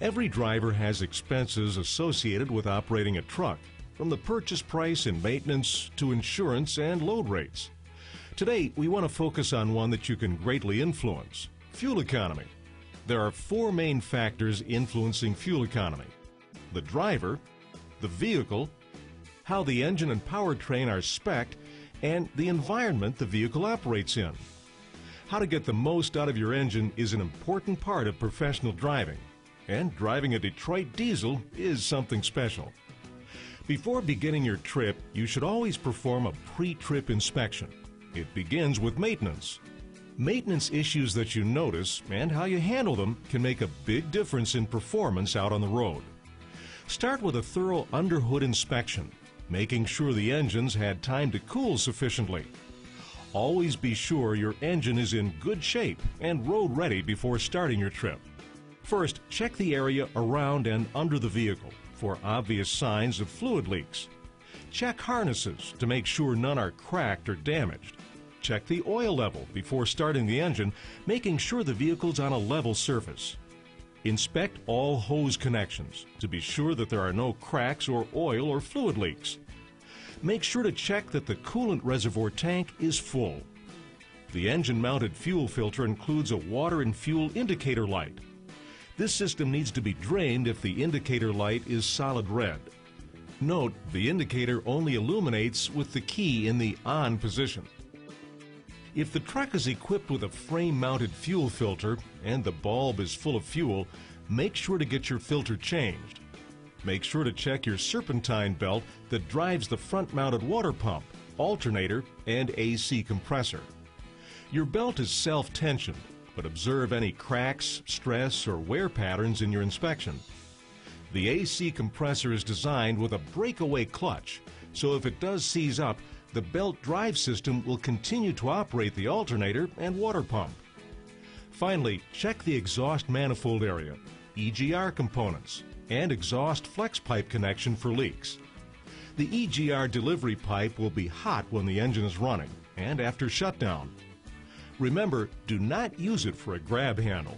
Every driver has expenses associated with operating a truck, from the purchase price and maintenance to insurance and load rates. Today, we want to focus on one that you can greatly influence: fuel economy. There are four main factors influencing fuel economy: the driver, the vehicle, how the engine and powertrain are spec'd, and the environment the vehicle operates in. How to get the most out of your engine is an important part of professional driving, and driving a Detroit diesel is something special. Before beginning your trip, you should always perform a pre-trip inspection. It begins with maintenance. Maintenance issues that you notice and how you handle them can make a big difference in performance out on the road. Start with a thorough under-hood inspection, making sure the engines had time to cool sufficiently. Always be sure your engine is in good shape and road ready before starting your trip. First, check the area around and under the vehicle for obvious signs of fluid leaks. Check harnesses to make sure none are cracked or damaged. Check the oil level before starting the engine, making sure the vehicle's on a level surface. Inspect all hose connections to be sure that there are no cracks or oil or fluid leaks. Make sure to check that the coolant reservoir tank is full. The engine-mounted fuel filter includes a water and fuel indicator light. This system needs to be drained if the indicator light is solid red. Note, the indicator only illuminates with the key in the on position. If the truck is equipped with a frame-mounted fuel filter and the bulb is full of fuel, make sure to get your filter changed. Make sure to check your serpentine belt that drives the front-mounted water pump, alternator, and AC compressor. Your belt is self-tensioned, but observe any cracks, stress, or wear patterns in your inspection. The AC compressor is designed with a breakaway clutch, so if it does seize up, the belt drive system will continue to operate the alternator and water pump. Finally, check the exhaust manifold area, EGR components, and exhaust flex pipe connection for leaks. The EGR delivery pipe will be hot when the engine is running and after shutdown. Remember, do not use it for a grab handle.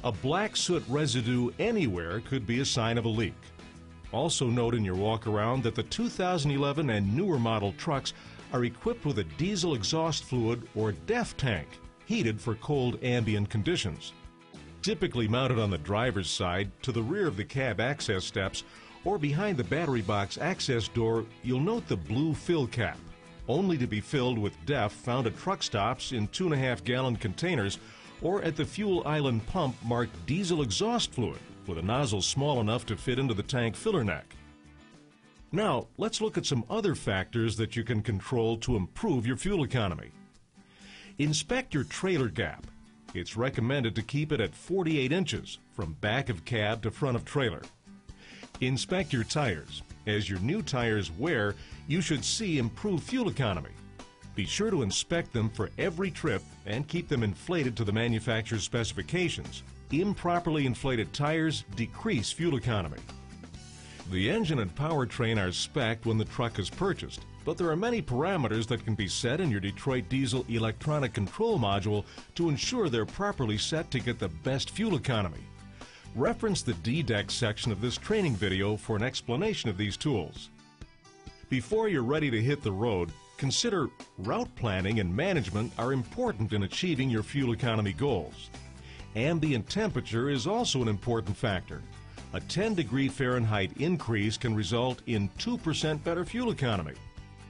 A black soot residue anywhere could be a sign of a leak. Also note in your walk-around that the 2011 and newer model trucks are equipped with a diesel exhaust fluid or DEF tank, heated for cold ambient conditions. Typically mounted on the driver's side, to the rear of the cab access steps, or behind the battery box access door, you'll note the blue fill cap, only to be filled with DEF found at truck stops in 2.5-gallon containers or at the fuel island pump marked diesel exhaust fluid, with a nozzle small enough to fit into the tank filler neck. Now, let's look at some other factors that you can control to improve your fuel economy. Inspect your trailer gap. It's recommended to keep it at 48 inches from back of cab to front of trailer. Inspect your tires. As your new tires wear, you should see improved fuel economy. Be sure to inspect them for every trip and keep them inflated to the manufacturer's specifications. Improperly inflated tires decrease fuel economy. The engine and powertrain are spec'd when the truck is purchased, but there are many parameters that can be set in your Detroit Diesel electronic control module to ensure they're properly set to get the best fuel economy. Reference the DDEC section of this training video for an explanation of these tools. Before you're ready to hit the road, consider route planning and management are important in achieving your fuel economy goals. Ambient temperature is also an important factor. A 10-degree Fahrenheit increase can result in 2% better fuel economy.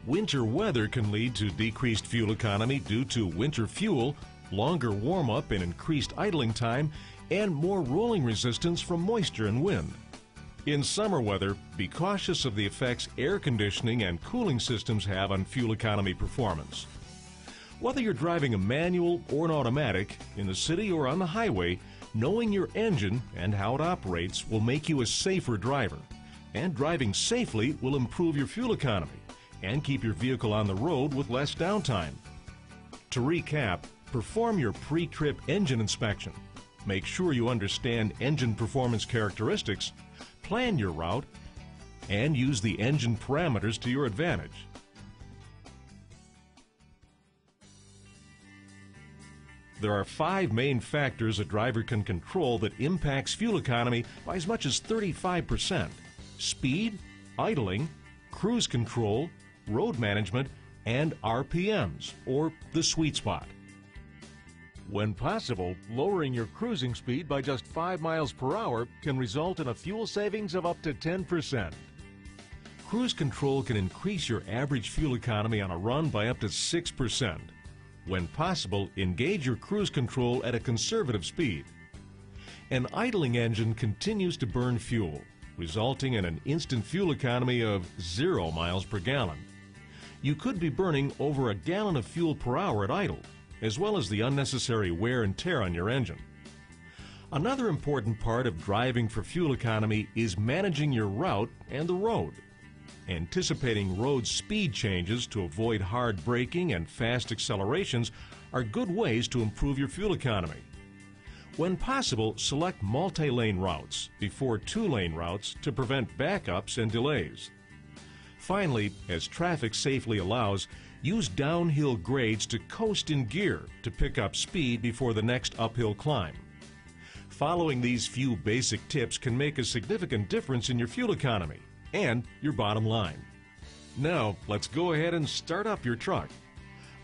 Winter weather can lead to decreased fuel economy due to winter fuel, longer warm-up and increased idling time, and more rolling resistance from moisture and wind. In summer weather, be cautious of the effects air conditioning and cooling systems have on fuel economy performance. Whether you're driving a manual or an automatic, in the city or on the highway, knowing your engine and how it operates will make you a safer driver. And driving safely will improve your fuel economy and keep your vehicle on the road with less downtime. To recap, perform your pre-trip engine inspection. Make sure you understand engine performance characteristics, plan your route, and use the engine parameters to your advantage. There are 5 main factors a driver can control that impacts fuel economy by as much as 35%. Speed, idling, cruise control, road management, and RPMs, or the sweet spot. When possible, lowering your cruising speed by just 5 miles per hour can result in a fuel savings of up to 10%. Cruise control can increase your average fuel economy on a run by up to 6%. When possible, engage your cruise control at a conservative speed. An idling engine continues to burn fuel, resulting in an instant fuel economy of 0 miles per gallon. You could be burning over a gallon of fuel per hour at idle, as well as the unnecessary wear and tear on your engine. Another important part of driving for fuel economy is managing your route and the road. Anticipating road speed changes to avoid hard braking and fast accelerations are good ways to improve your fuel economy. When possible, select multi-lane routes before 2-lane routes to prevent backups and delays. Finally, as traffic safely allows, use downhill grades to coast in gear to pick up speed before the next uphill climb. Following these few basic tips can make a significant difference in your fuel economy and your bottom line. Now, let's go ahead and start up your truck.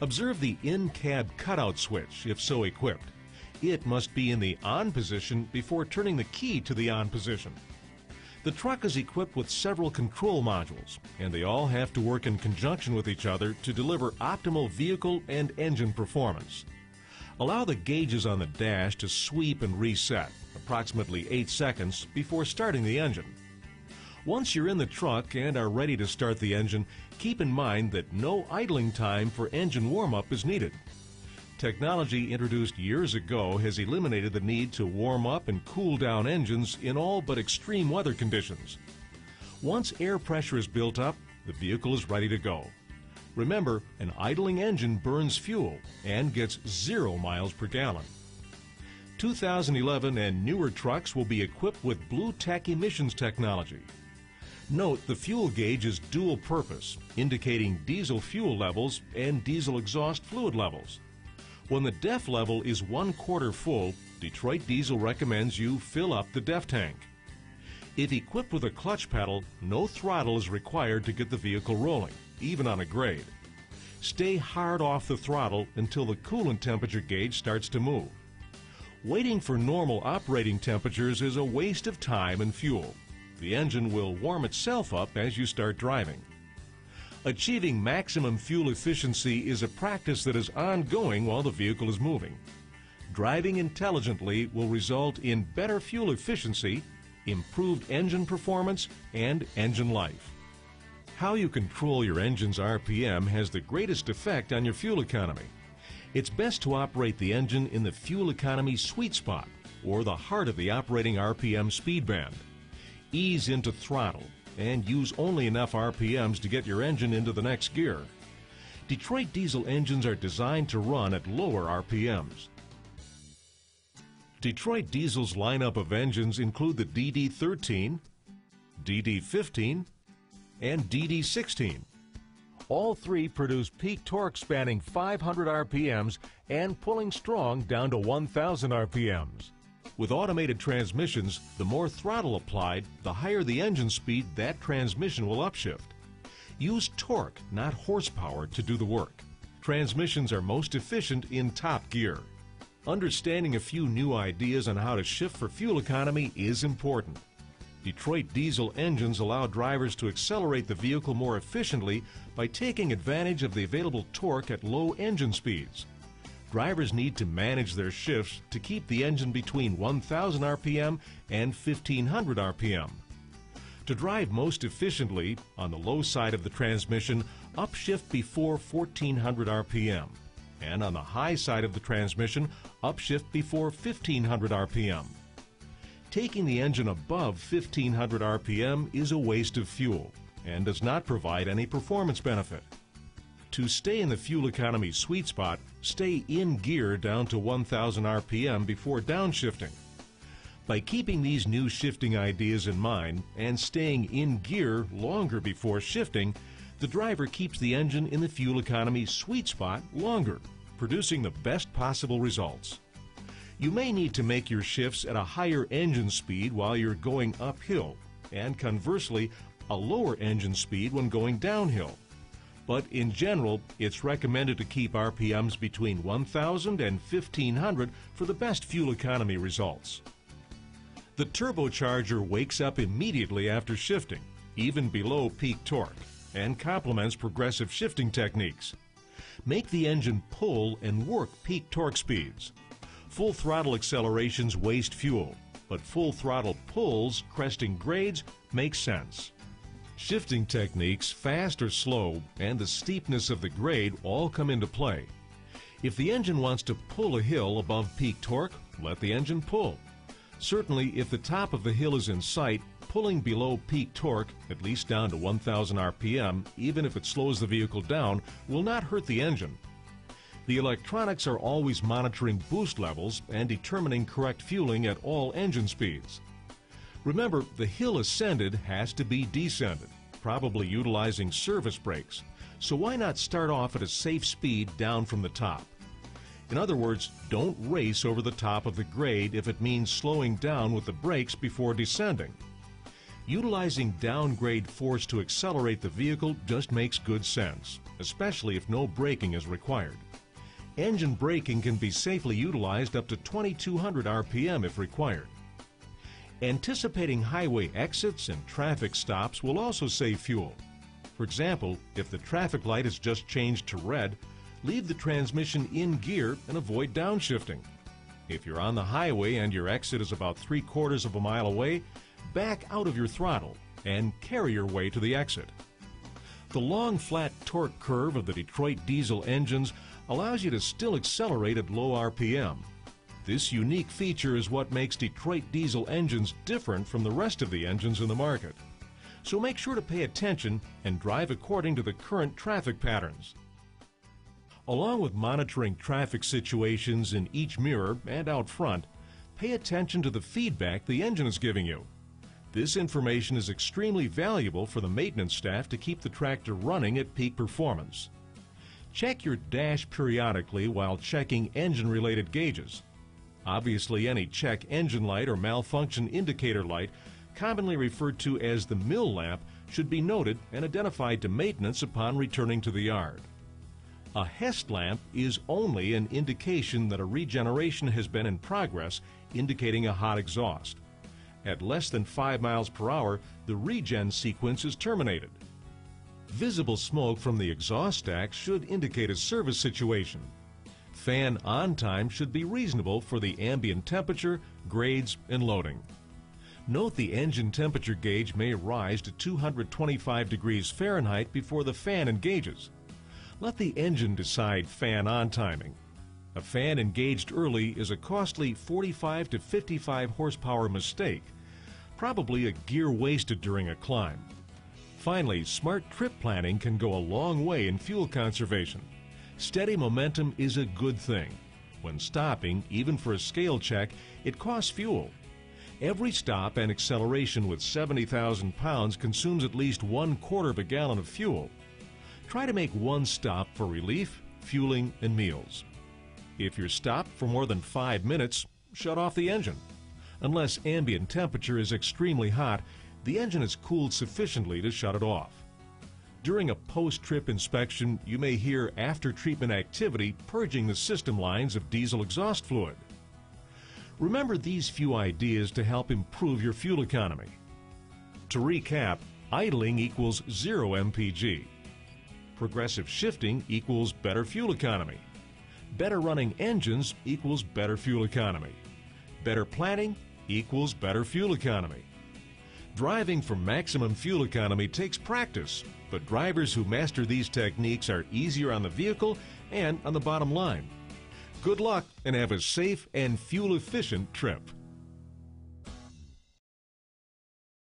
Observe the in-cab cutout switch if so equipped. It must be in the on position before turning the key to the on position. The truck is equipped with several control modules, and they all have to work in conjunction with each other to deliver optimal vehicle and engine performance. Allow the gauges on the dash to sweep and reset, approximately 8 seconds before starting the engine. Once you're in the truck and are ready to start the engine, keep in mind that no idling time for engine warm-up is needed. Technology introduced years ago has eliminated the need to warm up and cool down engines in all but extreme weather conditions. Once air pressure is built up, the vehicle is ready to go. Remember, an idling engine burns fuel and gets 0 miles per gallon. 2011 and newer trucks will be equipped with Blue Tech emissions technology. Note the fuel gauge is dual purpose, indicating diesel fuel levels and diesel exhaust fluid levels. When the DEF level is 1/4 full, Detroit Diesel recommends you fill up the DEF tank. If equipped with a clutch pedal, no throttle is required to get the vehicle rolling, even on a grade. Stay hard off the throttle until the coolant temperature gauge starts to move. Waiting for normal operating temperatures is a waste of time and fuel. The engine will warm itself up as you start driving. Achieving maximum fuel efficiency is a practice that is ongoing while the vehicle is moving. Driving intelligently will result in better fuel efficiency, improved engine performance, and engine life. How you control your engine's RPM has the greatest effect on your fuel economy. It's best to operate the engine in the fuel economy sweet spot, or the heart of the operating RPM speed band. Ease into throttle and use only enough RPMs to get your engine into the next gear. Detroit Diesel engines are designed to run at lower RPMs. Detroit Diesel's lineup of engines include the DD13, DD15, and DD16. All three produce peak torque spanning 500 RPMs and pulling strong down to 1,000 RPMs. With automated transmissions, the more throttle applied, the higher the engine speed that transmission will upshift. Use torque, not horsepower, to do the work. Transmissions are most efficient in top gear. Understanding a few new ideas on how to shift for fuel economy is important. Detroit Diesel engines allow drivers to accelerate the vehicle more efficiently by taking advantage of the available torque at low engine speeds. Drivers need to manage their shifts to keep the engine between 1,000 RPM and 1,500 RPM. To drive most efficiently, on the low side of the transmission, upshift before 1,400 RPM, and on the high side of the transmission, upshift before 1,500 RPM. Taking the engine above 1,500 RPM is a waste of fuel and does not provide any performance benefit. To stay in the fuel economy sweet spot, stay in gear down to 1,000 RPM before downshifting. By keeping these new shifting ideas in mind and staying in gear longer before shifting, the driver keeps the engine in the fuel economy sweet spot longer, producing the best possible results. You may need to make your shifts at a higher engine speed while you're going uphill, and conversely, a lower engine speed when going downhill. But in general, it's recommended to keep RPMs between 1,000 and 1,500 for the best fuel economy results. The turbocharger wakes up immediately after shifting, even below peak torque, and complements progressive shifting techniques. Make the engine pull and work peak torque speeds. Full throttle accelerations waste fuel, but full throttle pulls cresting grades make sense. Shifting techniques, fast or slow, and the steepness of the grade all come into play. If the engine wants to pull a hill above peak torque, let the engine pull. Certainly, if the top of the hill is in sight, pulling below peak torque, at least down to 1,000 RPM, even if it slows the vehicle down, will not hurt the engine. The electronics are always monitoring boost levels and determining correct fueling at all engine speeds. Remember, the hill ascended has to be descended, probably utilizing service brakes, so why not start off at a safe speed down from the top? In other words, don't race over the top of the grade if it means slowing down with the brakes before descending. Utilizing downgrade force to accelerate the vehicle just makes good sense, especially if no braking is required. Engine braking can be safely utilized up to 2,200 RPM if required. Anticipating highway exits and traffic stops will also save fuel. For example, if the traffic light has just changed to red, leave the transmission in gear and avoid downshifting. If you're on the highway and your exit is about 3/4 of a mile away, back out of your throttle and carry your way to the exit. The long, flat torque curve of the Detroit diesel engines allows you to still accelerate at low RPM. This unique feature is what makes Detroit diesel engines different from the rest of the engines in the market. So make sure to pay attention and drive according to the current traffic patterns. Along with monitoring traffic situations in each mirror and out front, pay attention to the feedback the engine is giving you. This information is extremely valuable for the maintenance staff to keep the tractor running at peak performance. Check your dash periodically while checking engine-related gauges. Obviously, any check engine light or malfunction indicator light, commonly referred to as the mill lamp, should be noted and identified to maintenance upon returning to the yard. A Hest lamp is only an indication that a regeneration has been in progress, indicating a hot exhaust. At less than 5 miles per hour, the regen sequence is terminated. Visible smoke from the exhaust stack should indicate a service situation. Fan on time should be reasonable for the ambient temperature, grades, and loading. Note the engine temperature gauge may rise to 225 degrees Fahrenheit before the fan engages. Let the engine decide fan on timing. A fan engaged early is a costly 45 to 55 horsepower mistake, probably a gear wasted during a climb. Finally, smart trip planning can go a long way in fuel conservation. Steady momentum is a good thing. When stopping, even for a scale check, it costs fuel. Every stop and acceleration with 70,000 pounds consumes at least 1/4 of a gallon of fuel. Try to make one stop for relief, fueling, and meals. If you're stopped for more than 5 minutes, shut off the engine. Unless ambient temperature is extremely hot, the engine is cooled sufficiently to shut it off. During a post-trip inspection, you may hear after-treatment activity purging the system lines of diesel exhaust fluid. Remember these few ideas to help improve your fuel economy. To recap, idling equals 0 MPG. Progressive shifting equals better fuel economy. Better running engines equals better fuel economy. Better planning equals better fuel economy. Driving for maximum fuel economy takes practice, but drivers who master these techniques are easier on the vehicle and on the bottom line. Good luck and have a safe and fuel-efficient trip.